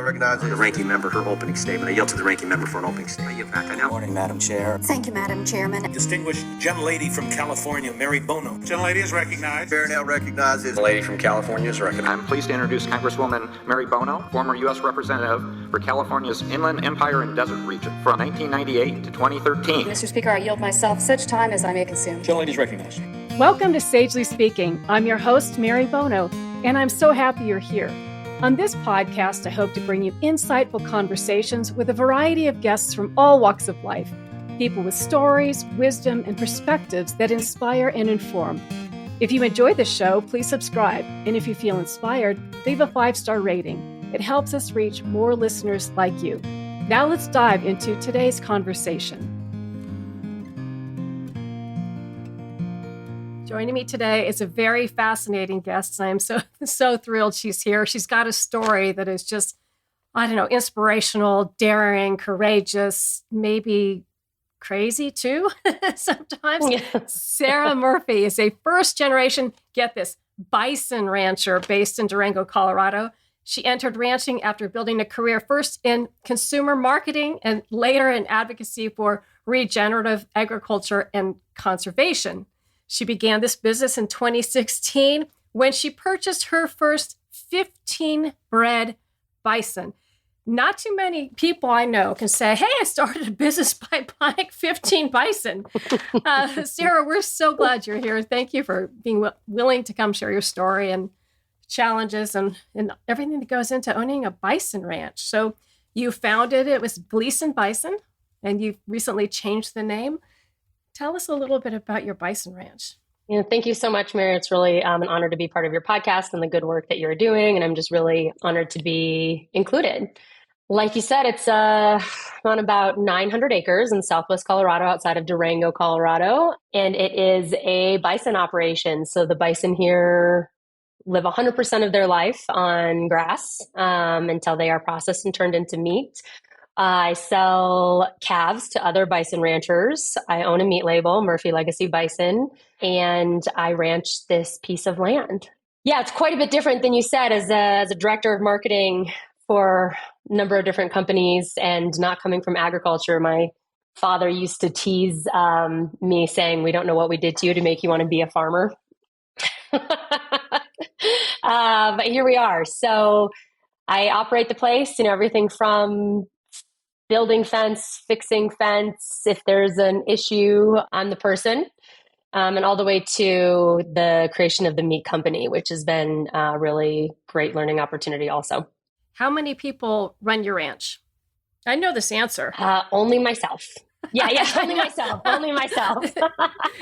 recognizes the ranking member for opening statement. I yield to the ranking member for an opening statement. I yield back. Good morning, Madam Chair. Thank you, Madam Chairman. Distinguished gentlelady from California, Mary Bono. Gentlelady is recognized. Chair now recognizes The lady from California is recognized. I'm pleased to introduce Congresswoman Mary Bono, former U.S. Representative for California's Inland Empire and Desert Region from 1998 to 2013. Mr. Speaker, I yield myself such time as I may consume. Gentlelady is recognized. Welcome to Sagely Speaking. I'm your host, Mary Bono, and I'm so happy you're here. On this podcast, I hope to bring you insightful conversations with a variety of guests from all walks of life, people with stories, wisdom, and perspectives that inspire and inform. If you enjoy the show, please subscribe, and if you feel inspired, leave a 5-star rating. It helps us reach more listeners like you. Now let's dive into today's conversation. Joining me today is a very fascinating guest. I am so thrilled she's here. She's got a story that is just, inspirational, daring, courageous, maybe crazy too, sometimes. Yeah. Sarah Murphy is a first-generation, get this, bison rancher based in Durango, Colorado. She entered ranching after building a career first in consumer marketing and later in advocacy for regenerative agriculture and conservation. She began this business in 2016 when she purchased her first 15-bred bison. Not too many people I know can say, hey, I started a business by buying 15 bison. Sarah, we're so glad you're here. Thank you for being willing to come share your story and challenges and everything that goes into owning a bison ranch. So you founded it was Gleason Bison, and you've recently changed the name. Tell us a little bit about your bison ranch. Yeah, thank you so much, Mary. It's really an honor to be part of your podcast and the good work that you're doing. And I'm just really honored to be included. Like you said, it's on about 900 acres in Southwest Colorado, outside of Durango, Colorado. And it is a bison operation. So the bison here live 100% of their life on grass until they are processed and turned into meat. I sell calves to other bison ranchers. I own a meat label, Murphy Legacy Bison, and I ranch this piece of land. Yeah, it's quite a bit different than you said as a director of marketing for a number of different companies and not coming from agriculture. My father used to tease me saying, we don't know what we did to you to make you want to be a farmer. But here we are. So I operate the place, everything from building fence, fixing fence, if there's an issue, I'm the person, and all the way to the creation of the meat company, which has been a really great learning opportunity also. How many people run your ranch? I know this answer. Only myself. Yeah, only myself.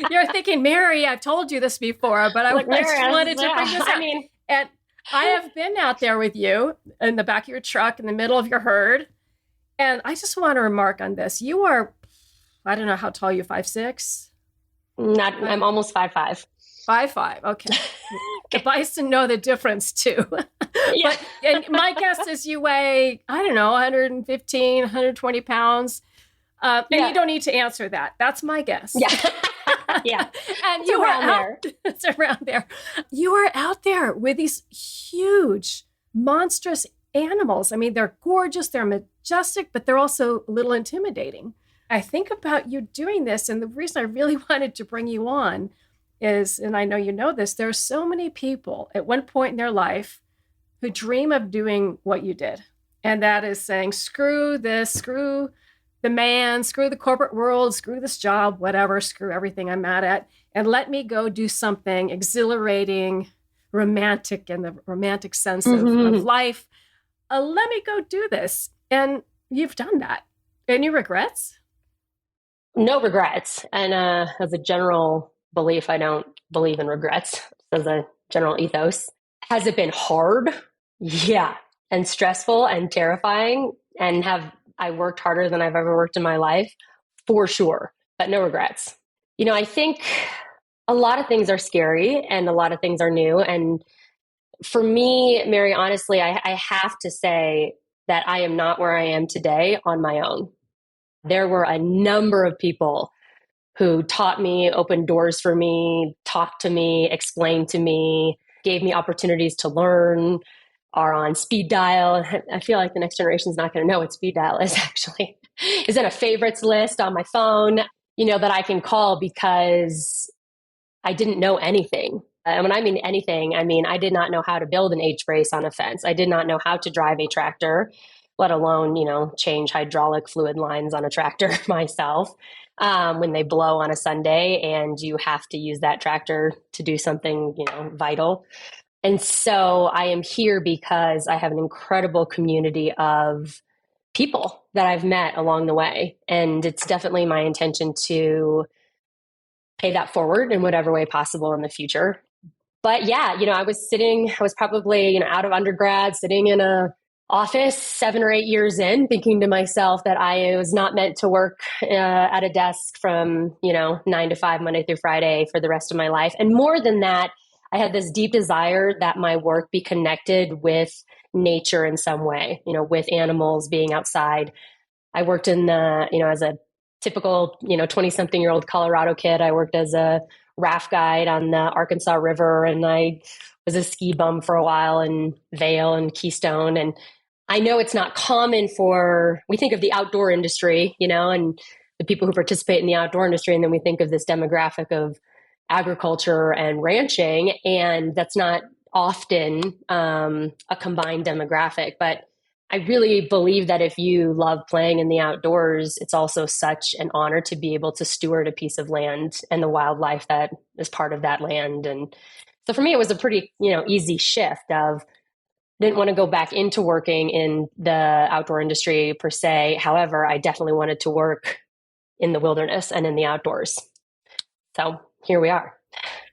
You're thinking, Mary, I've told you this before, but I just wanted to bring this up. And I have been out there with you in the back of your truck, in the middle of your herd. And I just want to remark on this. You are, I don't know how tall you, 5'6"? I'm almost 5'5". 5'5", okay. The bison know the difference too. Yeah. And my guess is you weigh, 115, 120 pounds. And you don't need to answer that. That's my guess. Yeah. Yeah. And you are there. It's around there. You are out there with these huge, monstrous animals. They're gorgeous, they're majestic, but they're also a little intimidating. I think about you doing this, and the reason I really wanted to bring you on is, and I know you know this, there are so many people at one point in their life who dream of doing what you did. And that is saying, screw this, screw the man, screw the corporate world, screw this job, whatever, screw everything I'm mad at, and let me go do something exhilarating, romantic in the romantic sense of life. Let me go do this. And you've done that. Any regrets? No regrets. And as a general belief, I don't believe in regrets as a general ethos. Has it been hard? Yeah. And stressful and terrifying. And have I worked harder than I've ever worked in my life? For sure. But no regrets. I think a lot of things are scary and a lot of things are new. And for me, Mary, honestly, I have to say that I am not where I am today on my own. There were a number of people who taught me, opened doors for me, talked to me, explained to me, gave me opportunities to learn, are on speed dial. I feel like the next generation is not going to know what speed dial is actually. Is in a favorites list on my phone, that I can call because I didn't know anything. And when I mean anything, I mean, I did not know how to build an H brace on a fence. I did not know how to drive a tractor, let alone, change hydraulic fluid lines on a tractor myself when they blow on a Sunday and you have to use that tractor to do something, vital. And so I am here because I have an incredible community of people that I've met along the way. And it's definitely my intention to pay that forward in whatever way possible in the future. But yeah, I was probably, out of undergrad, sitting in a office 7 or 8 years in, thinking to myself that I was not meant to work at a desk from, 9 to 5, Monday through Friday for the rest of my life. And more than that, I had this deep desire that my work be connected with nature in some way, with animals, being outside. I worked in the, as a typical, 20-something-year-old Colorado kid, I worked as a raft guide on the Arkansas River, and I was a ski bum for a while in Vail and Keystone. And I know it's not common we think of the outdoor industry, and the people who participate in the outdoor industry, and then we think of this demographic of agriculture and ranching, and that's not often a combined demographic. But I really believe that if you love playing in the outdoors, it's also such an honor to be able to steward a piece of land and the wildlife that is part of that land. And so for me, it was a pretty, easy shift of didn't want to go back into working in the outdoor industry per se. However, I definitely wanted to work in the wilderness and in the outdoors. So here we are.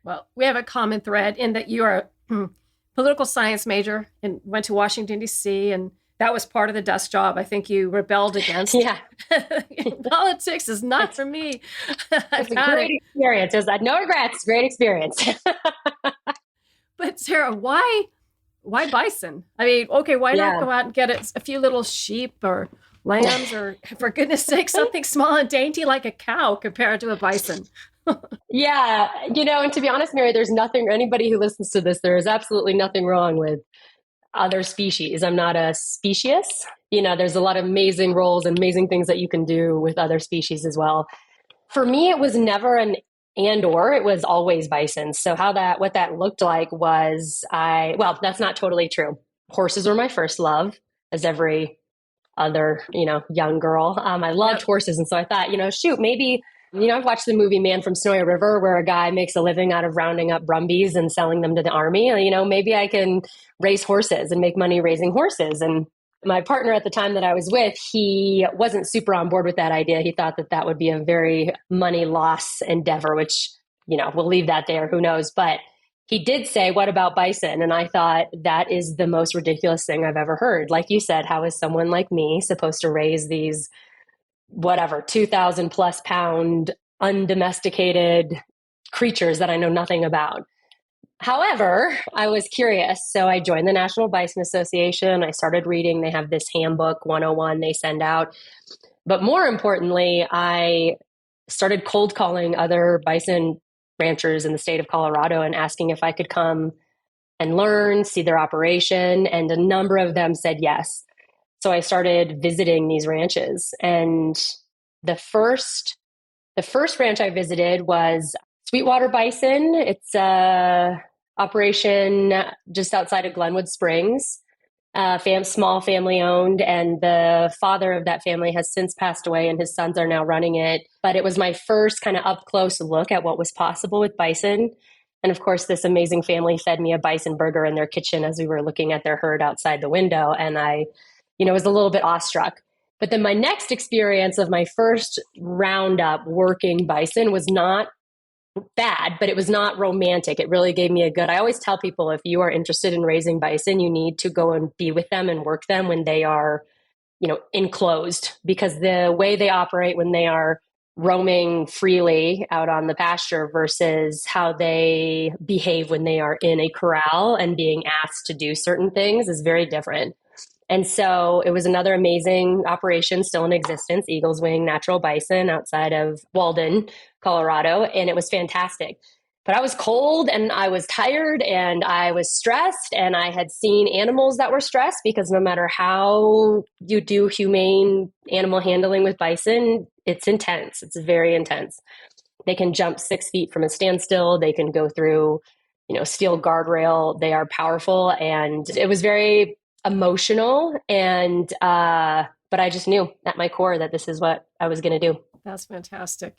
Well, we have a common thread in that you are a political science major and went to Washington, D.C., and that was part of the desk job I think you rebelled against. Yeah. Politics is not for me. It's a great experience. No regrets. Great experience. But Sarah, why bison? I mean, okay, why not go out and get a few little sheep or lambs or, for goodness sake, something small and dainty like a cow compared to a bison? Yeah. And to be honest, Mary, there's nothing, anybody who listens to this, there is absolutely nothing wrong with other species. I'm not a specious. There's a lot of amazing roles and amazing things that you can do with other species as well. For me, it was never an and/or, it was always bison. So what that looked like was that's not totally true. Horses were my first love, as every other, young girl. I loved horses. And so I thought, maybe, I've watched the movie Man from Snowy River, where a guy makes a living out of rounding up brumbies and selling them to the army. Maybe I can raise horses and make money raising horses. And my partner at the time that I was with, he wasn't super on board with that idea. He thought that would be a very money loss endeavor, which, we'll leave that there. Who knows? But he did say, "What about bison?" And I thought that is the most ridiculous thing I've ever heard. Like you said, how is someone like me supposed to raise these 2,000 plus pound undomesticated creatures that I know nothing about? However, I was curious. So I joined the National Bison Association. I started reading. They have this handbook 101 they send out. But more importantly, I started cold calling other bison ranchers in the state of Colorado and asking if I could come and learn, see their operation. And a number of them said yes. So I started visiting these ranches. And the first ranch I visited was Sweetwater Bison. It's a operation just outside of Glenwood Springs, small family owned. And the father of that family has since passed away and his sons are now running it. But it was my first kind of up close look at what was possible with bison. And of course, this amazing family fed me a bison burger in their kitchen as we were looking at their herd outside the window. And I, was a little bit awestruck. But then my next experience of my first roundup working bison was not bad, but it was not romantic. It really gave me I always tell people, if you are interested in raising bison, you need to go and be with them and work them when they are, enclosed, because the way they operate when they are roaming freely out on the pasture versus how they behave when they are in a corral and being asked to do certain things is very different. And so it was another amazing operation still in existence, Eagles Wing Natural Bison outside of Walden, Colorado. And it was fantastic. But I was cold and I was tired and I was stressed, and I had seen animals that were stressed, because no matter how you do humane animal handling with bison, it's intense. It's very intense. They can jump 6 feet from a standstill. They can go through, steel guardrail. They are powerful. And it was very emotional. And, but I just knew at my core that this is what I was going to do. That's fantastic.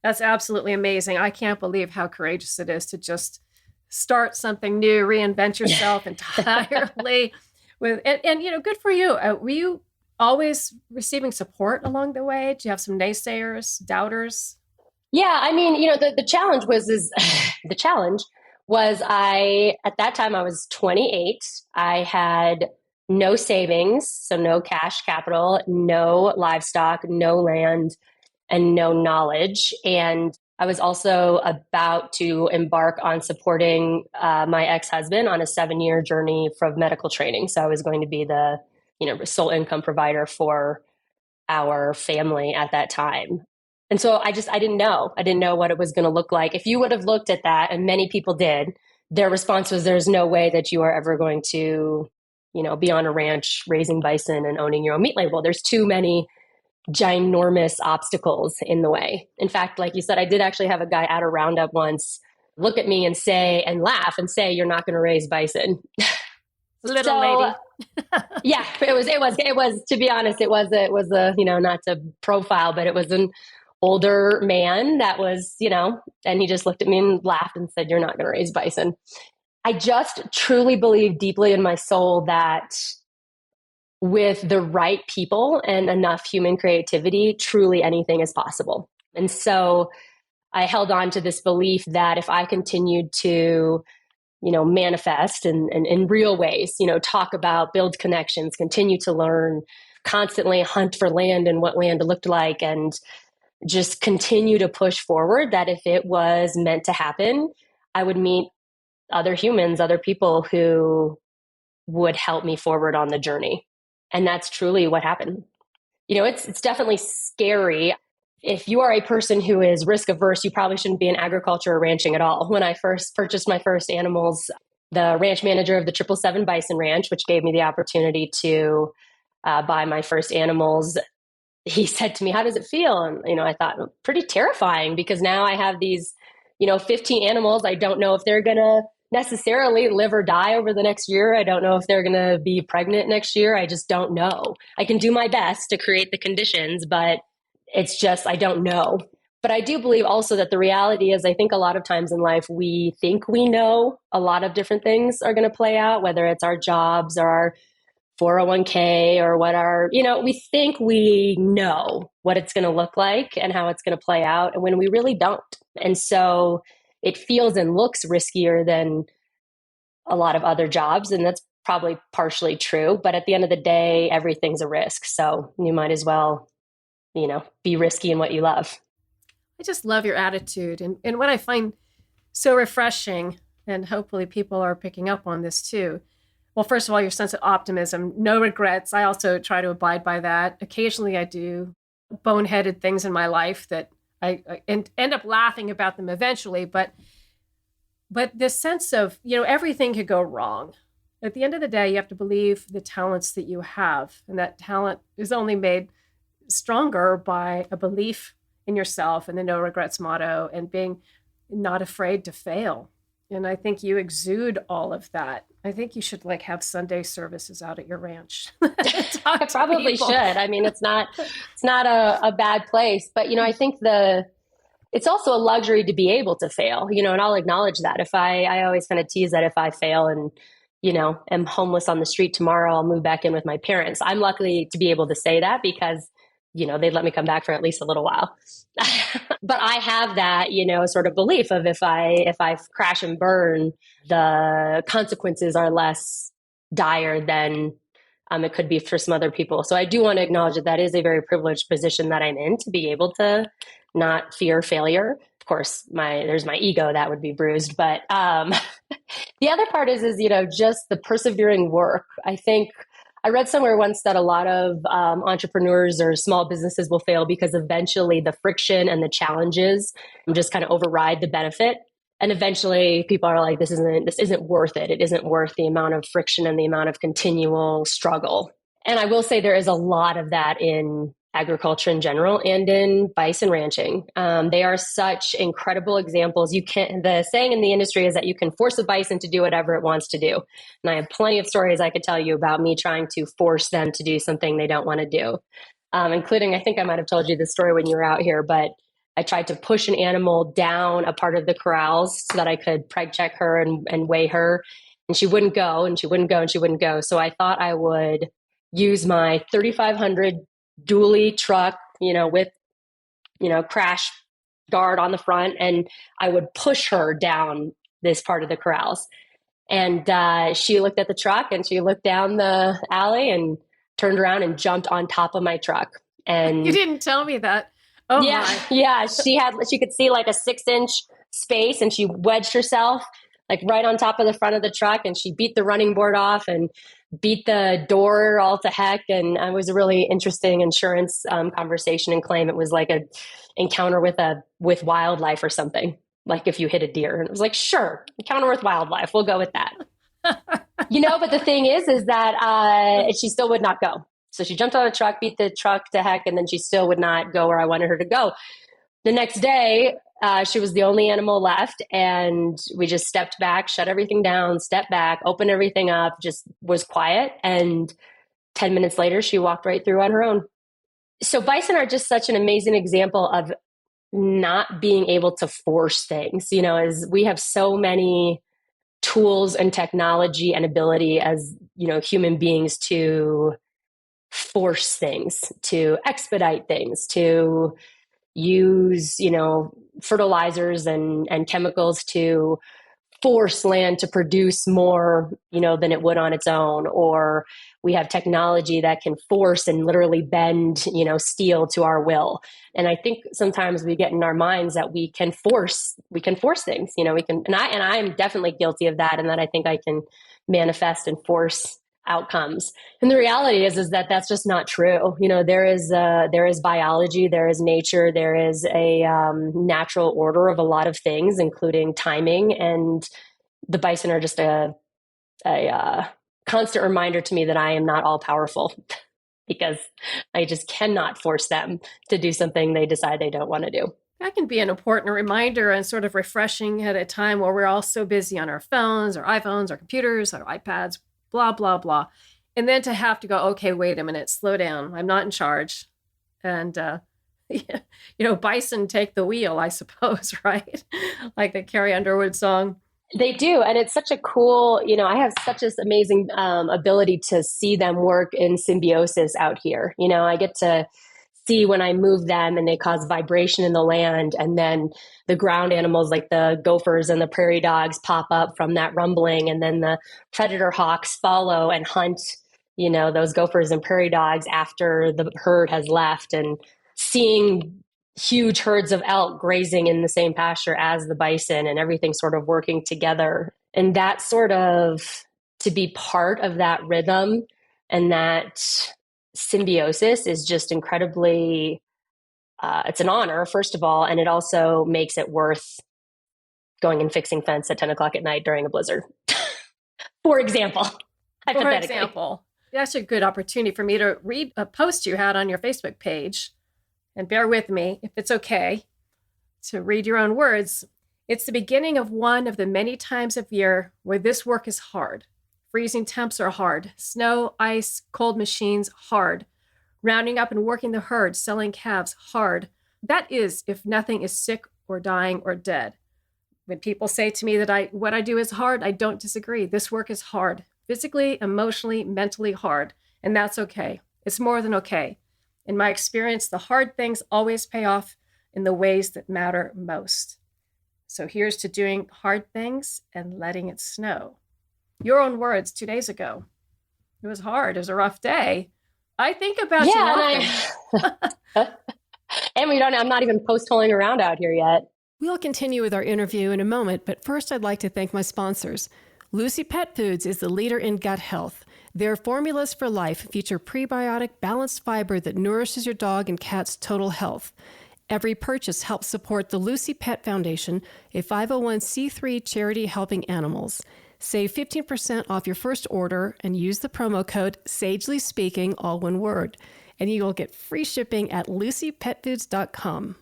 That's absolutely amazing. I can't believe how courageous it is to just start something new, reinvent yourself entirely. And good for you. Were you always receiving support along the way? Do you have some naysayers, doubters? Yeah, I mean, the challenge the challenge was at that time I was 28. I had no savings, so no cash capital, no livestock, no land, and no knowledge. And I was also about to embark on supporting my ex-husband on a 7-year journey from medical training. So I was going to be the, sole income provider for our family at that time. And so I didn't know. I didn't know what it was going to look like. If you would have looked at that, and many people did, their response was, there's no way that you are ever going to, be on a ranch raising bison and owning your own meat label. There's too many ginormous obstacles in the way. In fact, like you said, I did actually have a guy at a roundup once look at me and laugh and say, "You're not going to raise bison." Little lady. Yeah, it was, to be honest, it was a, not to profile, but it was an older man that was, and he just looked at me and laughed and said, "You're not going to raise bison." I just truly believe deeply in my soul that with the right people and enough human creativity, truly anything is possible. And so I held on to this belief that if I continued to, manifest and in real ways, talk about, build connections, continue to learn, constantly hunt for land and what land looked like, and just continue to push forward, that if it was meant to happen, I would meet other humans, other people who would help me forward on the journey. And that's truly what happened. It's definitely scary. If you are a person who is risk averse, you probably shouldn't be in agriculture or ranching at all. When I first purchased my first animals, the ranch manager of the 777 Bison Ranch, which gave me the opportunity to buy my first animals, he said to me, "How does it feel?" And, I thought, pretty terrifying, because now I have these, 15 animals. I don't know if they're going to necessarily live or die over the next year. I don't know if they're going to be pregnant next year. I just don't know. I can do my best to create the conditions, but it's just, I don't know. But I do believe also that the reality is, I think a lot of times in life, we think we know a lot of different things are going to play out, whether it's our jobs or our 401k or what we think we know what it's going to look like and how it's going to play out, and when we really don't. And so it feels and looks riskier than a lot of other jobs. And that's probably partially true. But at the end of the day, everything's a risk. So you might as well, be risky in what you love. I just love your attitude. And what I find so refreshing, and hopefully people are picking up on this too. Well, first of all, your sense of optimism, no regrets. I also try to abide by that. Occasionally I do boneheaded things in my life that I end up laughing about them eventually, but this sense of, everything could go wrong. At the end of the day, you have to believe the talents that you have, and that talent is only made stronger by a belief in yourself and the no regrets motto, and being not afraid to fail. And I think you exude all of that. I think you should have Sunday services out at your ranch. I probably should. I mean, it's not a bad place, but I think it's also a luxury to be able to fail, and I'll acknowledge that. If I always kind of tease that if I fail and, am homeless on the street tomorrow, I'll move back in with my parents. I'm lucky to be able to say that because, they'd let me come back for at least a little while. But I have that, sort of belief of if I crash and burn, the consequences are less dire than it could be for some other people. So I do want to acknowledge that is a very privileged position that I'm in, to be able to not fear failure. Of course, there's my ego that would be bruised, but the other part is just the persevering work. I think I read somewhere once that a lot of entrepreneurs or small businesses will fail because eventually the friction and the challenges just kind of override the benefit. And eventually people are like, this isn't worth it. It isn't worth the amount of friction and the amount of continual struggle. And I will say there is a lot of that in agriculture in general and in bison ranching. They are such incredible examples. The saying in the industry is that you can force a bison to do whatever it wants to do. And I have plenty of stories I could tell you about me trying to force them to do something they don't want to do. Including, I think I might have told you this story when you were out here, but I tried to push an animal down a part of the corrals so that I could preg check her and weigh her. And she wouldn't go, and she wouldn't go, and she wouldn't go. So I thought I would use my 3,500 dually truck, with, crash guard on the front, and I would push her down this part of the corrals. And she looked at the truck and she looked down the alley and turned around and jumped on top of my truck. And you didn't tell me that. Oh yeah, my. yeah. She could see like a 6-inch space, and she wedged herself like right on top of the front of the truck, and she beat the running board off and beat the door all to heck. And it was a really interesting insurance conversation and claim. It was like a encounter with wildlife or something, like if you hit a deer. And it was like, sure, encounter with wildlife. We'll go with that. But the thing is that she still would not go. So she jumped on a truck, beat the truck to heck, and then she still would not go where I wanted her to go. The next day, she was the only animal left, and we just stepped back, shut everything down, stepped back, opened everything up, just was quiet. And 10 minutes later, she walked right through on her own. So bison are just such an amazing example of not being able to force things, as we have so many tools and technology and ability as, human beings to force things, to expedite things, to use, fertilizers and chemicals to force land to produce more, than it would on its own. Or we have technology that can force and literally bend, steel to our will. And I think sometimes we get in our minds that we can force things, and I'm definitely guilty of that. And that I think I can manifest and force outcomes. And the reality is that that's just not true. There is biology, there is nature, there is a natural order of a lot of things, including timing. And the bison are just a constant reminder to me that I am not all powerful because I just cannot force them to do something they decide they don't want to do. That can be an important reminder and sort of refreshing at a time where we're all so busy on our phones, our iPhones, our computers, our iPads, blah, blah, blah. And then to have to go, okay, wait a minute, slow down. I'm not in charge. And, bison take the wheel, I suppose, right? Like the Carrie Underwood song. They do. And it's such a cool, I have such this amazing ability to see them work in symbiosis out here. I get to see when I move them and they cause vibration in the land, and then the ground animals like the gophers and the prairie dogs pop up from that rumbling, and then the predator hawks follow and hunt, those gophers and prairie dogs after the herd has left, and seeing huge herds of elk grazing in the same pasture as the bison and everything sort of working together. And that sort of, to be part of that rhythm and that symbiosis is just incredibly, it's an honor, first of all, and it also makes it worth going and fixing fence at 10 o'clock at night during a blizzard. For example. That's a good opportunity for me to read a post you had on your Facebook page, and bear with me if it's okay to read your own words. It's the beginning of one of the many times of year where this work is hard. Freezing temps are hard. Snow, ice, cold machines, hard. Rounding up and working the herd, selling calves, hard. That is, if nothing is sick or dying or dead. When people say to me that what I do is hard, I don't disagree. This work is hard. Physically, emotionally, mentally hard. And that's okay. It's more than okay. In my experience, the hard things always pay off in the ways that matter most. So here's to doing hard things and letting it snow. Your own words 2 days ago. It was hard. It was a rough day. I think about you often. And I'm not even post-holing around out here yet. We'll continue with our interview in a moment, but first I'd like to thank my sponsors. Lucy Pet Foods is the leader in gut health. Their formulas for life feature prebiotic, balanced fiber that nourishes your dog and cat's total health. Every purchase helps support the Lucy Pet Foundation, a 501c3 charity helping animals. Save 15% off your first order and use the promo code SAGELYSPEAKING, all one word, and you will get free shipping at lucypetfoods.com.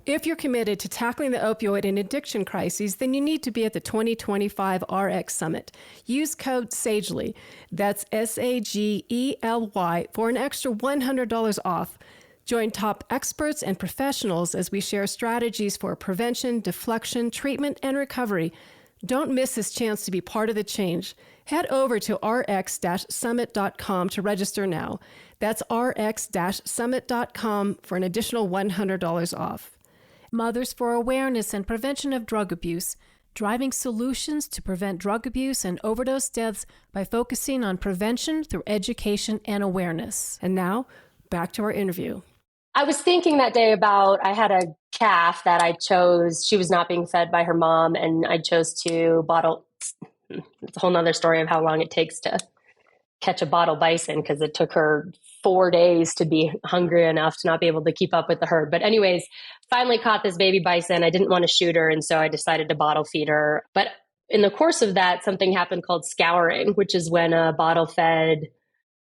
If you're committed to tackling the opioid and addiction crises, then you need to be at the 2025 RX Summit. Use code SAGELY, that's SAGELY, for an extra $100 off. Join top experts and professionals as we share strategies for prevention, deflection, treatment, and recovery. Don't miss this chance to be part of the change. Head over to rx-summit.com to register now. That's rx-summit.com for an additional $100 off. Mothers for Awareness and Prevention of Drug Abuse, driving solutions to prevent drug abuse and overdose deaths by focusing on prevention through education and awareness. And now, back to our interview. I was thinking that day about, I had a calf that I chose, she was not being fed by her mom, and I chose to bottle, it's a whole nother story of how long it takes to catch a bottle bison, because it took her 4 days to be hungry enough to not be able to keep up with the herd. But anyways, finally caught this baby bison. I didn't want to shoot her, and so I decided to bottle feed her. But in the course of that, something happened called scouring, which is when a bottle fed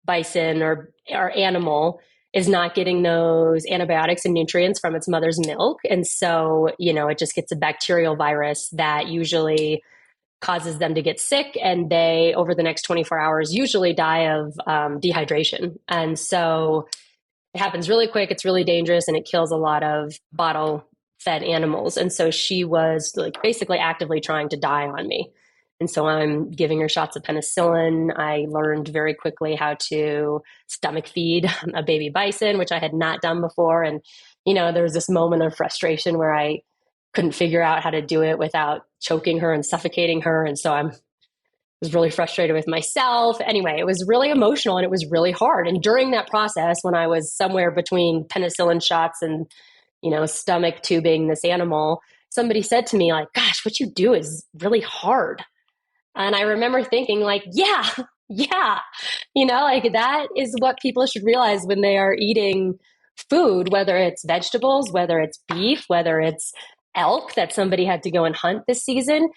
bison or animal is not getting those antibiotics and nutrients from its mother's milk. And so, it just gets a bacterial virus that usually causes them to get sick. And they, over the next 24 hours, usually die of dehydration. And so it happens really quick. It's really dangerous, and it kills a lot of bottle fed animals. And so she was basically actively trying to die on me. And so I'm giving her shots of penicillin. I learned very quickly how to stomach feed a baby bison, which I had not done before. And, there was this moment of frustration where I couldn't figure out how to do it without choking her and suffocating her. And so I was really frustrated with myself. Anyway, it was really emotional and it was really hard. And during that process, when I was somewhere between penicillin shots and, stomach tubing this animal, somebody said to me, gosh, what you do is really hard. And I remember thinking yeah, that is what people should realize when they are eating food, whether it's vegetables, whether it's beef, whether it's elk that somebody had to go and hunt this season.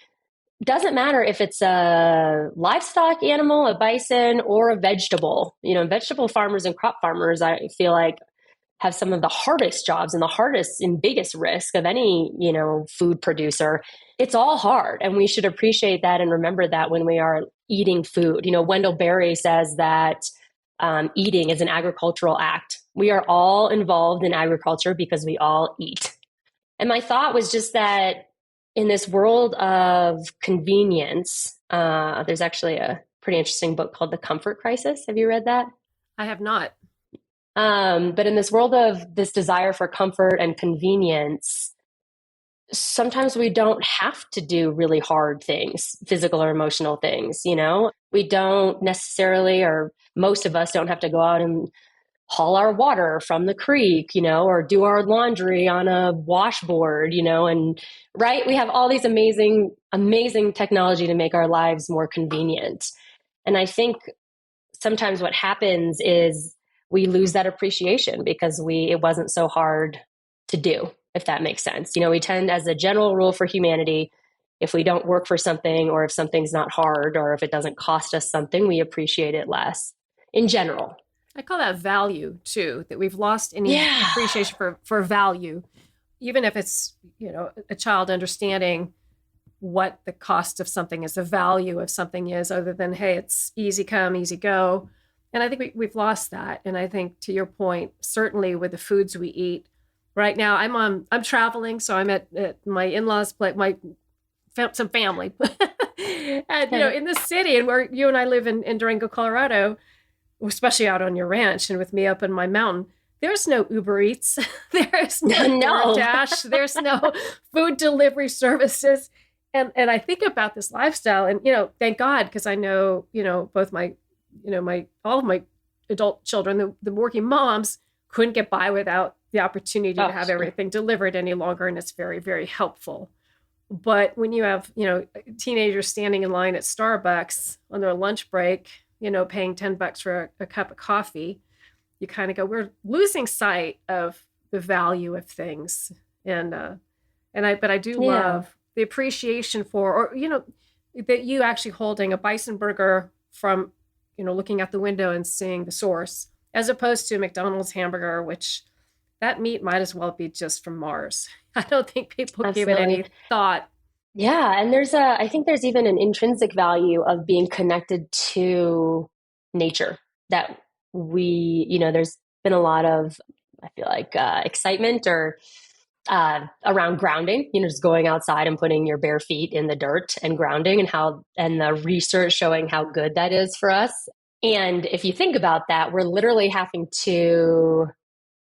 Doesn't matter if it's a livestock animal, a bison, or a vegetable. Vegetable farmers and crop farmers, I feel like, have some of the hardest jobs and the hardest and biggest risk of any, food producer. It's all hard, and we should appreciate that and remember that when we are eating food. Wendell Berry says that eating is an agricultural act. We are all involved in agriculture because we all eat. And my thought was just that in this world of convenience, there's actually a pretty interesting book called The Comfort Crisis. Have you read that? I have not. But in this world of this desire for comfort and convenience, sometimes we don't have to do really hard things, physical or emotional things, We don't necessarily, or most of us don't have to go out and haul our water from the creek, or do our laundry on a washboard, and right. We have all these amazing, amazing technology to make our lives more convenient. And I think sometimes what happens is we lose that appreciation because it wasn't so hard to do, if that makes sense. We tend, as a general rule for humanity, if we don't work for something, or if something's not hard, or if it doesn't cost us something, we appreciate it less in general. I call that value too, that we've lost any appreciation for value, even if it's, a child understanding what the cost of something is, the value of something is, other than, hey, it's easy come, easy go. And I think we've lost that. And I think, to your point, certainly with the foods we eat right now, I'm traveling. So I'm at my in-laws' place, some family and, in the city, and where you and I live in Durango, Colorado, especially out on your ranch and with me up in my mountain, there's no Uber Eats. There's no DoorDash. There's no food delivery services. And I think about this lifestyle, and, thank God, because I know, both my all of my adult children, the working moms, couldn't get by without the opportunity to have everything delivered any longer. And it's very, very helpful. But when you have, teenagers standing in line at Starbucks on their lunch break, paying $10 for a cup of coffee, you kind of go, we're losing sight of the value of things. But I do Yeah. love the appreciation for, or, that you actually holding a bison burger from, looking out the window and seeing the source, as opposed to a McDonald's hamburger, which that meat might as well be just from Mars. I don't think people give it any Absolutely. thought. Yeah, and I think there's even an intrinsic value of being connected to nature that there's been a lot of, I feel like, excitement or around grounding, just going outside and putting your bare feet in the dirt and grounding, and the research showing how good that is for us. And if you think about that, we're literally having to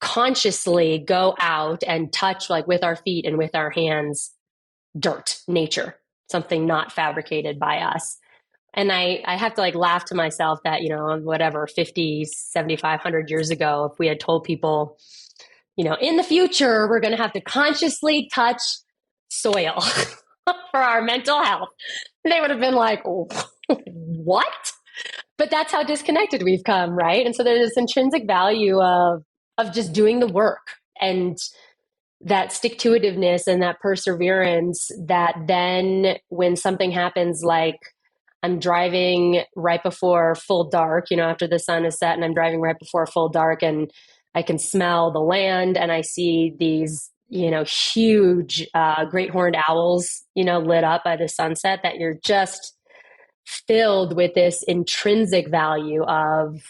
consciously go out and touch, like with our feet and with our hands, dirt, nature, something not fabricated by us. And I have to laugh to myself that, whatever, 50, 75, 100 years ago, if we had told people, in the future, we're going to have to consciously touch soil for our mental health, they would have been like, oh, what? But that's how disconnected we've come, right? And so there's this intrinsic value of just doing the work, and that stick-to-itiveness and that perseverance, that then when something happens, like I'm driving right before full dark, after the sun is set, and I'm driving right before full dark, and I can smell the land, and I see these, huge great horned owls, lit up by the sunset, that you're just filled with this intrinsic value of,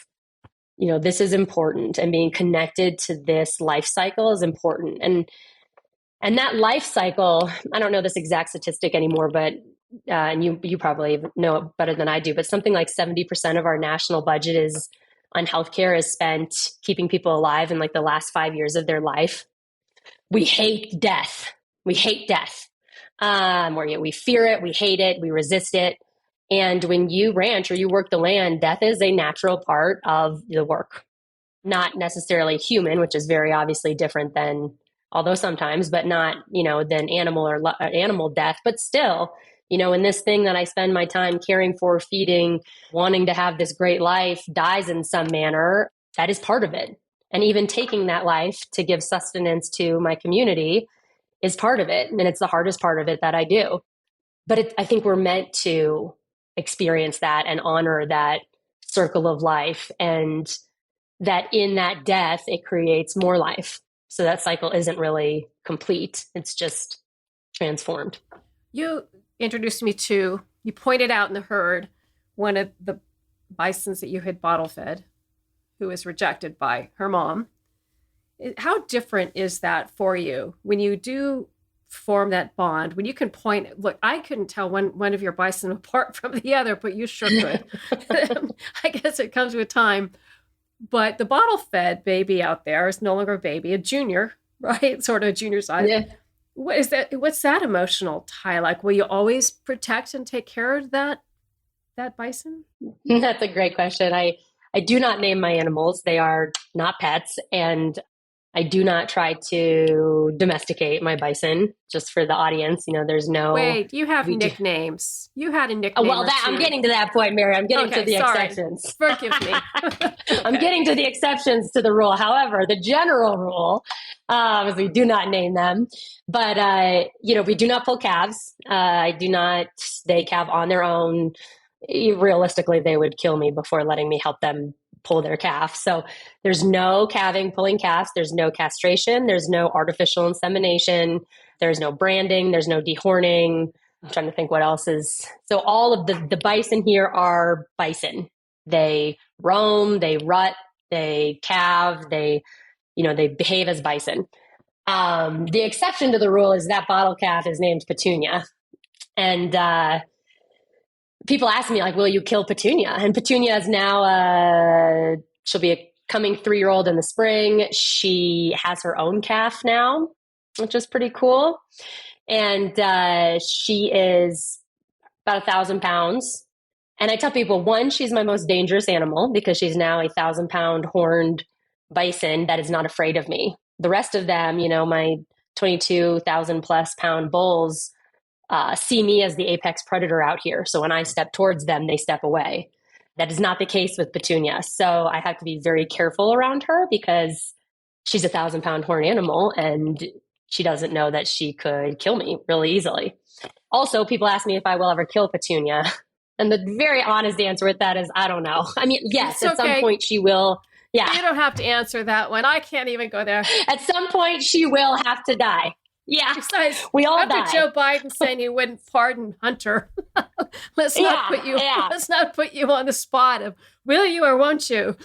this is important, and being connected to this life cycle is important. And that life cycle, I don't know this exact statistic anymore, but and you probably know it better than I do, but something like 70% of our national budget is on healthcare is spent keeping people alive in the last 5 years of their life. We hate death. We hate death. We fear it. We hate it. We resist it. And when you ranch or you work the land, death is a natural part of the work. Not necessarily human, which is very obviously different than, although sometimes, but not, than animal or animal death. But still, when this thing that I spend my time caring for, feeding, wanting to have this great life dies in some manner, that is part of it. And even taking that life to give sustenance to my community is part of it. And it's the hardest part of it that I do. But I think we're meant to experience that and honor that circle of life, and that in that death, it creates more life. So that cycle isn't really complete. It's just transformed. You introduced me to, you pointed out in the herd, one of the bisons that you had bottle fed, who was rejected by her mom. How different is that for you when you do form that bond, when you can point, look, I couldn't tell one of your bison apart from the other, but you sure could. I guess it comes with time. But the bottle fed baby out there is no longer a baby, a junior, right? Sort of a junior size. Yeah. What's that emotional tie like? Will you always protect and take care of that bison? That's a great question. I do not name my animals. They are not pets. And I do not try to domesticate my bison, just for the audience. There's no... Wait, you have nicknames. You had a nickname. Well, I'm getting to that point, Mary. I'm getting to the exceptions. Forgive me. I'm getting to the exceptions to the rule. However, the general rule is we do not name them. But, we do not pull calves. They calve on their own. Realistically, they would kill me before letting me help them pull their calf. So there's no calving, pulling calves. There's no castration. There's no artificial insemination. There's no branding. There's no dehorning. I'm trying to think what else is. So all of the bison here are bison. They roam, they rut, they calve, they behave as bison. The exception to the rule is that bottle calf is named Petunia. And, people ask me, will you kill Petunia? And Petunia is now, she'll be a coming 3-year-old in the spring. She has her own calf now, which is pretty cool. And she is about 1,000 pounds. And I tell people, one, she's my most dangerous animal because she's now a 1,000-pound horned bison that is not afraid of me. The rest of them, my 22,000 plus pound bulls, see me as the apex predator out here. So when I step towards them, they step away. That is not the case with Petunia. So I have to be very careful around her because she's a 1,000-pound horned animal, and she doesn't know that she could kill me really easily. Also, people ask me if I will ever kill Petunia. And the very honest answer with that is, I don't know. I mean, yes, It's at some okay. point she will. Yeah. You don't have to answer that one. I can't even go there. At some point she will have to die. Yeah. Besides, we all after die. Joe Biden saying he wouldn't pardon Hunter, let's not put you on the spot of will you or won't you?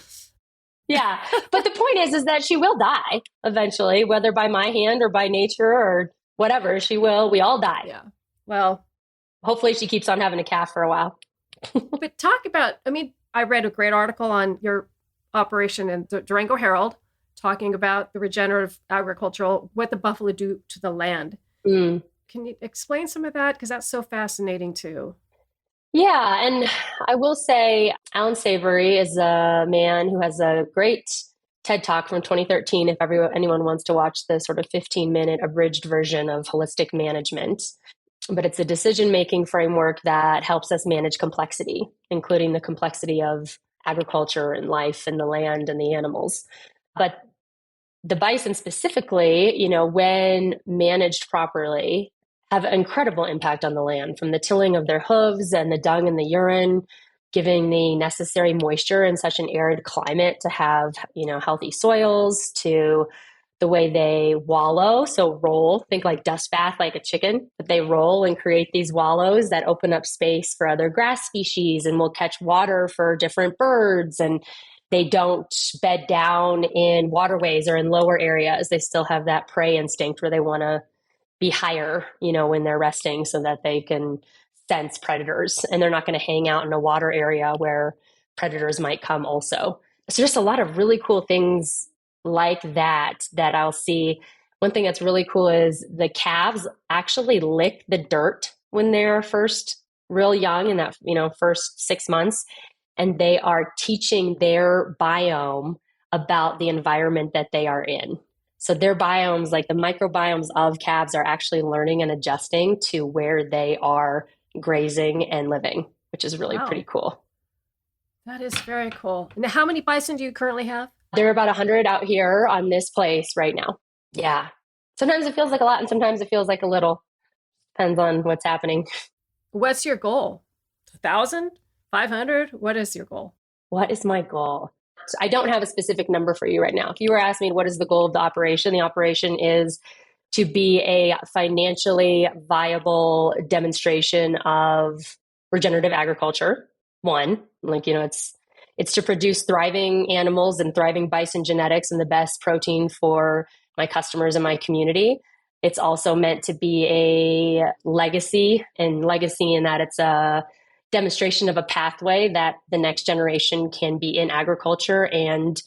Yeah. But the point is that she will die eventually, whether by my hand or by nature or whatever. She will. We all die. Yeah. Well, hopefully she keeps on having a calf for a while. But talk about, I mean, I read a great article on your operation in the Durango Herald talking about the regenerative agricultural, what the buffalo do to the land. Mm. Can you explain some of that? Because that's so fascinating too. Yeah. And I will say Alan Savory is a man who has a great TED Talk from 2013, if anyone wants to watch the sort of 15-minute abridged version of holistic management. But it's a decision-making framework that helps us manage complexity, including the complexity of agriculture and life and the land and the animals. But the bison specifically, when managed properly, have an incredible impact on the land, from the tilling of their hooves and the dung and the urine, giving the necessary moisture in such an arid climate to have, healthy soils, to the way they wallow. So roll, think like dust bath, like a chicken, but they roll and create these wallows that open up space for other grass species and will catch water for different birds. And they don't bed down in waterways or in lower areas. They still have that prey instinct where they want to be higher, when they're resting so that they can sense predators, and they're not going to hang out in a water area where predators might come also. So just a lot of really cool things like that I'll see. One thing that's really cool is the calves actually lick the dirt when they're first real young in that, first 6 months. And they are teaching their biome about the environment that they are in. So their biomes, like the microbiomes of calves, are actually learning and adjusting to where they are grazing and living, which is really pretty cool. That is very cool. Now, how many bison do you currently have? There are about 100 out here on this place right now. Yeah. Sometimes it feels like a lot and sometimes it feels like a little. Depends on what's happening. What's your goal? 1,000? 500? What is your goal? What is my goal? So I don't have a specific number for you right now. If you were asking me what is the goal of the operation is to be a financially viable demonstration of regenerative agriculture. One, it's to produce thriving animals and thriving bison genetics and the best protein for my customers and my community. It's also meant to be a legacy in that it's a demonstration of a pathway that the next generation can be in agriculture and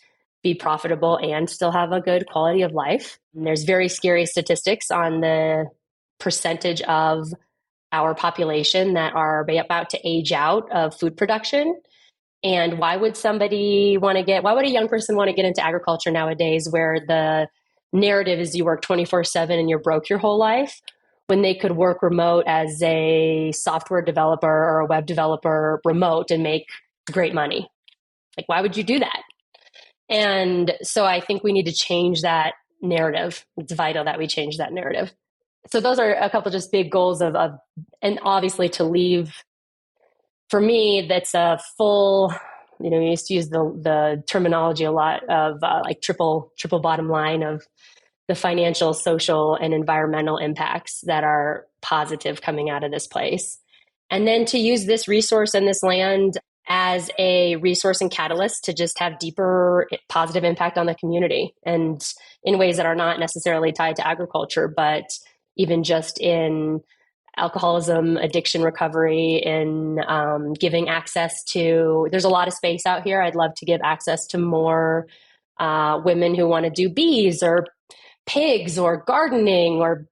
be profitable and still have a good quality of life. And there's very scary statistics on the percentage of our population that are about to age out of food production. And why would a young person want to get into agriculture nowadays where the narrative is you work 24/7 and you're broke your whole life, when they could work remote as a software developer or a web developer remote and make great money? Like, why would you do that? And so I think we need to change that narrative. It's vital that we change that narrative. So those are a couple just big goals of and obviously to leave, for me, that's a full, we used to use the terminology a lot of like triple bottom line of the financial, social, and environmental impacts that are positive coming out of this place. And then to use this resource and this land as a resource and catalyst to just have deeper positive impact on the community, and in ways that are not necessarily tied to agriculture, but even just in alcoholism, addiction recovery, in giving access to, there's a lot of space out here. I'd love to give access to more women who want to do bees or pigs or gardening or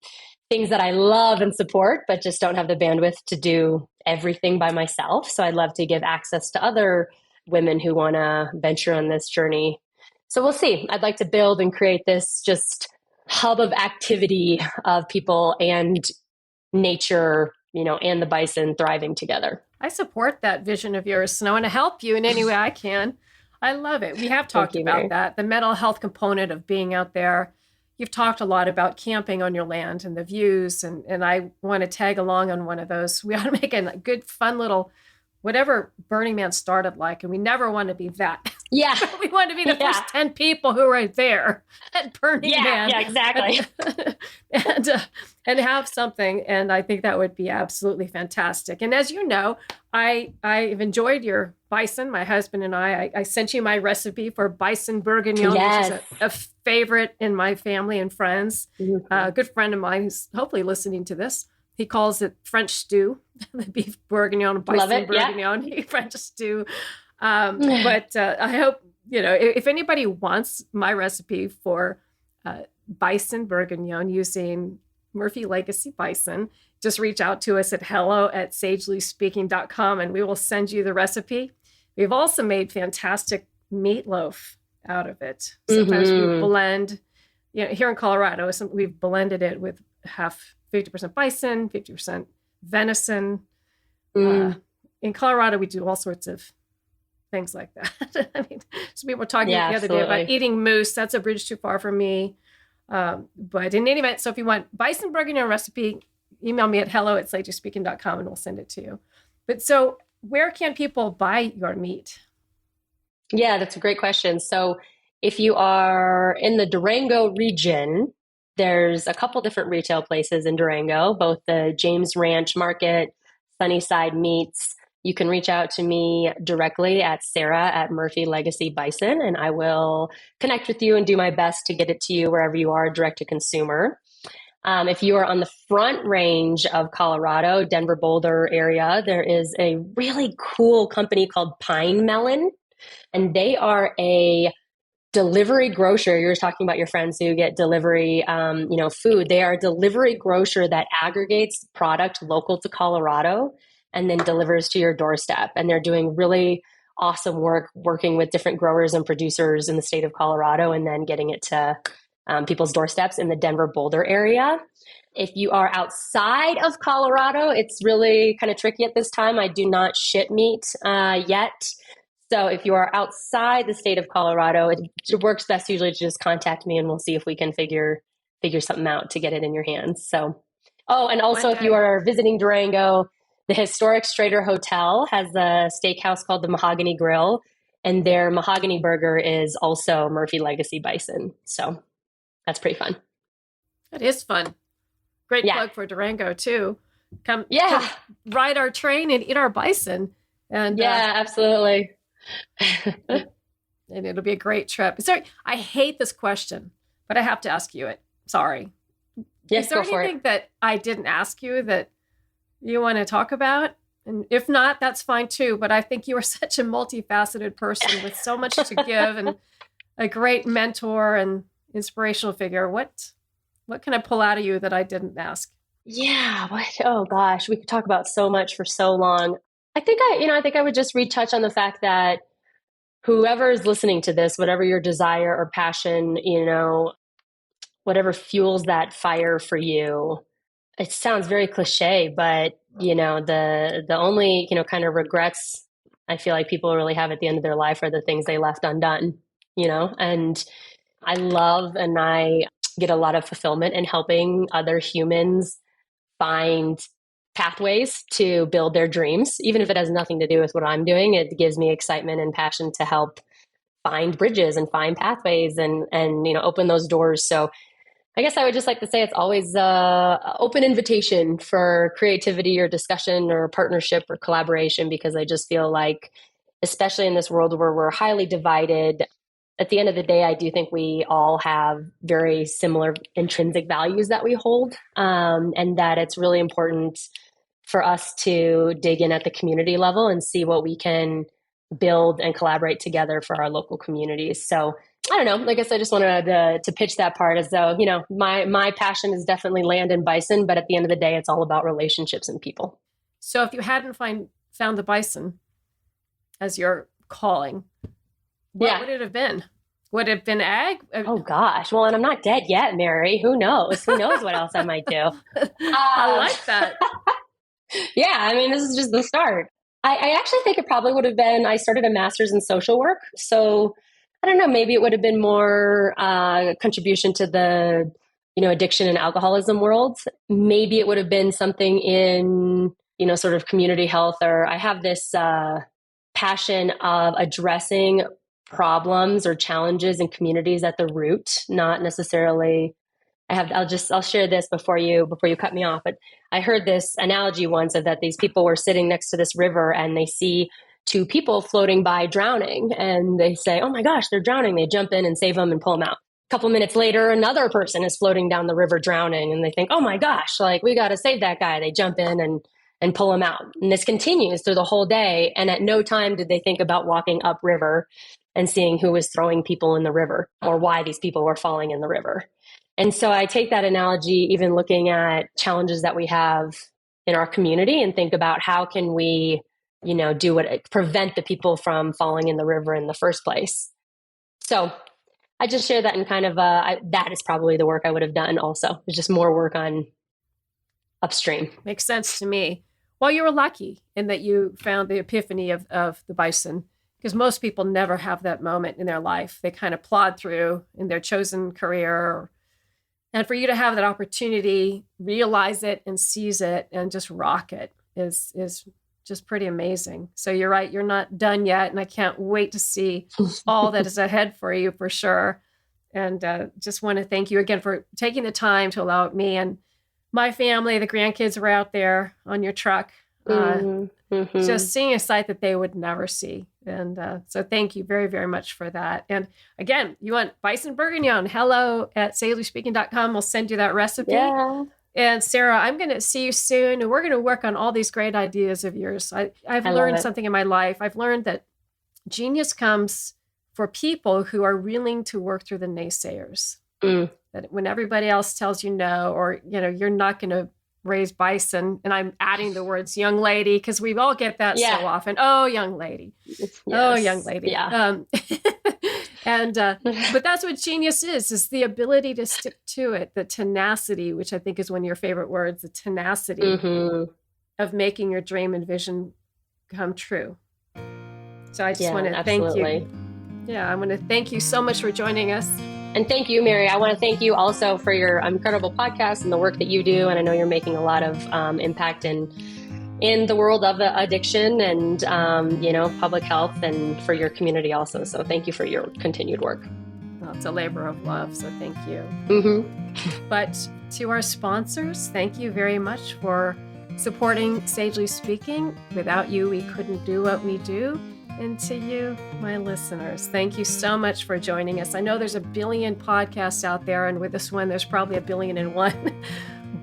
things that I love and support, but just don't have the bandwidth to do everything by myself. So I'd love to give access to other women who want to venture on this journey. So we'll see. I'd like to build and create this just hub of activity of people and nature, and the bison thriving together. I support that vision of yours, and I want to help you in any way I can. I love it. We have talked about that, the mental health component of being out there. You've talked a lot about camping on your land and the views, and I want to tag along on one of those. We ought to make a good, fun little, whatever Burning Man started like, and we never want to be that. Yeah. We want to be the first 10 people who are there at Burning Man. Yeah, exactly. And have something. And I think that would be absolutely fantastic. And as you know, I've enjoyed your bison. My husband and I sent you my recipe for bison bourguignon, Yes. which is a favorite in my family and friends. Mm-hmm. A good friend of mine who's hopefully listening to this. He calls it French stew, the beef bourguignon, bison bourguignon, French stew. But I hope, if anybody wants my recipe for bison bourguignon using Murphy Legacy Bison, just reach out to us at hello@sagelyspeaking.com and we will send you the recipe. We've also made fantastic meatloaf out of it. Sometimes we blend, here in Colorado, we've blended it with 50% bison, 50% venison. In Colorado, we do all sorts of things like that. I mean, some people were talking the other day about eating moose. That's a bridge too far for me. But in any event, so if you want bison bourguignon recipe, email me at hello@sagelyspeaking.com and we'll send it to you. But so where can people buy your meat? Yeah, that's a great question. So if you are in the Durango region, there's a couple different retail places in Durango, both the James Ranch Market, Sunnyside Meats. You can reach out to me directly at Sarah at Murphy Legacy Bison, and I will connect with you and do my best to get it to you wherever you are, direct to consumer. If you are on the front range of Colorado, Denver, Boulder area, there is a really cool company called Pine Melon, and they are a delivery grocer. You're talking about your friends who get delivery, food. They are a delivery grocer that aggregates product local to Colorado and then delivers to your doorstep. And they're doing really awesome work working with different growers and producers in the state of Colorado and then getting it to people's doorsteps in the Denver Boulder area. If you are outside of Colorado, it's really kind of tricky at this time. I do not ship meat yet. So if you are outside the state of Colorado, it works best usually to just contact me and we'll see if we can figure something out to get it in your hands. So, and also if you are visiting Durango, the historic Strader Hotel has a steakhouse called the Mahogany Grill, and their mahogany burger is also Murphy Legacy Bison. So that's pretty fun. That is fun. Great plug for Durango too. Come ride our train and eat our bison. And absolutely. And it'll be a great trip. Sorry, I hate this question, but I have to ask you it. Sorry. Yes, is there anything that I didn't ask you that you want to talk about? And if not, that's fine too. But I think you are such a multifaceted person with so much to give and a great mentor and inspirational figure. What can I pull out of you that I didn't ask? Yeah. Oh gosh, we could talk about so much for so long. I think I would just retouch on the fact that whoever is listening to this, whatever your desire or passion, whatever fuels that fire for you, it sounds very cliche, but the only, kind of regrets I feel like people really have at the end of their life are the things they left undone, and I love and I get a lot of fulfillment in helping other humans find pathways to build their dreams, even if it has nothing to do with what I'm doing. It gives me excitement and passion to help find bridges and find pathways and open those doors. So I guess I would just like to say it's always an open invitation for creativity or discussion or partnership or collaboration, because I just feel like, especially in this world where we're highly divided, at the end of the day, I do think we all have very similar intrinsic values that we hold, and that it's really important for us to dig in at the community level and see what we can build and collaborate together for our local communities. So I don't know, I guess I just wanted to pitch that part as though, my passion is definitely land and bison, but at the end of the day, it's all about relationships and people. So if you hadn't found the bison as your calling, what would it have been? Would it have been ag? Oh gosh. Well, and I'm not dead yet, Mary. Who knows? Who knows what else I might do? I like that. Yeah. I mean, this is just the start. I actually think it probably would have been, I started a master's in social work. So I don't know, maybe it would have been more contribution to the, addiction and alcoholism world. Maybe it would have been something in, sort of community health, or I have this passion of addressing problems or challenges in communities at the root, not necessarily. I'll share this before you cut me off. But I heard this analogy once of that these people were sitting next to this river and they see two people floating by drowning, and they say, "Oh my gosh, they're drowning." They jump in and save them and pull them out. A couple minutes later, another person is floating down the river drowning, and they think, "Oh my gosh, like we got to save that guy." They jump in and pull him out. And this continues through the whole day. And at no time did they think about walking upriver and seeing who was throwing people in the river or why these people were falling in the river. And so I take that analogy, even looking at challenges that we have in our community, and think about how can we, prevent the people from falling in the river in the first place. So I just share that in kind of, that is probably the work I would have done also. It's just more work on upstream. Makes sense to me. Well, you were lucky in that you found the epiphany of the bison, because most people never have that moment in their life. They kind of plod through in their chosen career. And for you to have that opportunity, realize it and seize it and just rock it is just pretty amazing. So you're right, you're not done yet. And I can't wait to see all that is ahead for you for sure. And just want to thank you again for taking the time to allow me and my family, the grandkids were out there on your truck, just seeing a sight that they would never see. And so thank you very, very much for that. And again, you want Bison Bourguignon, hello@sagely-speaking.com. We'll send you that recipe. Yeah. And Sarah, I'm going to see you soon. And we're going to work on all these great ideas of yours. I've learned something in my life. I've learned that genius comes for people who are willing to work through the naysayers. That when everybody else tells you no, or, you're not going to raise bison, and I'm adding the words young lady, because we all get that so often. Oh, young lady. Yes. Oh, young lady. Yeah. But that's what genius is the ability to stick to it, the tenacity, which I think is one of your favorite words, the tenacity of making your dream and vision come true. So I just want to thank you. Yeah, I want to thank you so much for joining us. And thank you, Mary. I want to thank you also for your incredible podcast and the work that you do. And I know you're making a lot of impact in the world of addiction and, public health, and for your community also. So thank you for your continued work. Well, it's a labor of love, so thank you. But to our sponsors, thank you very much for supporting Sagely Speaking. Without you, we couldn't do what we do. And to you, my listeners, thank you so much for joining us. I know there's a billion podcasts out there, and with this one, there's probably 1,000,000,001.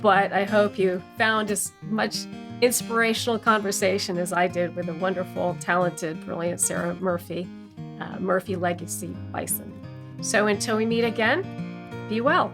But I hope you found as much inspirational conversation as I did with the wonderful, talented, brilliant Sarah Murphy, Murphy Legacy Bison. So until we meet again, be well.